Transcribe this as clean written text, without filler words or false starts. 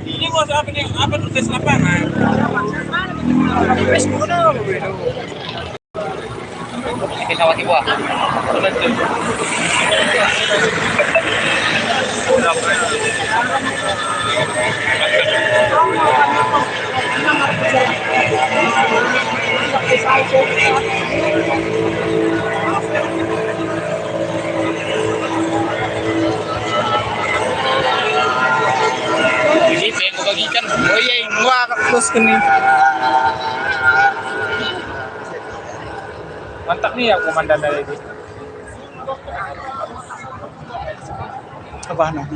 Ini gua apa tugas lapangan? Pesawat ibu. Jadi pengen gue bagikan, oh iya, gua terus ini. Mantap nih ya komandan dari ini. Apa nah?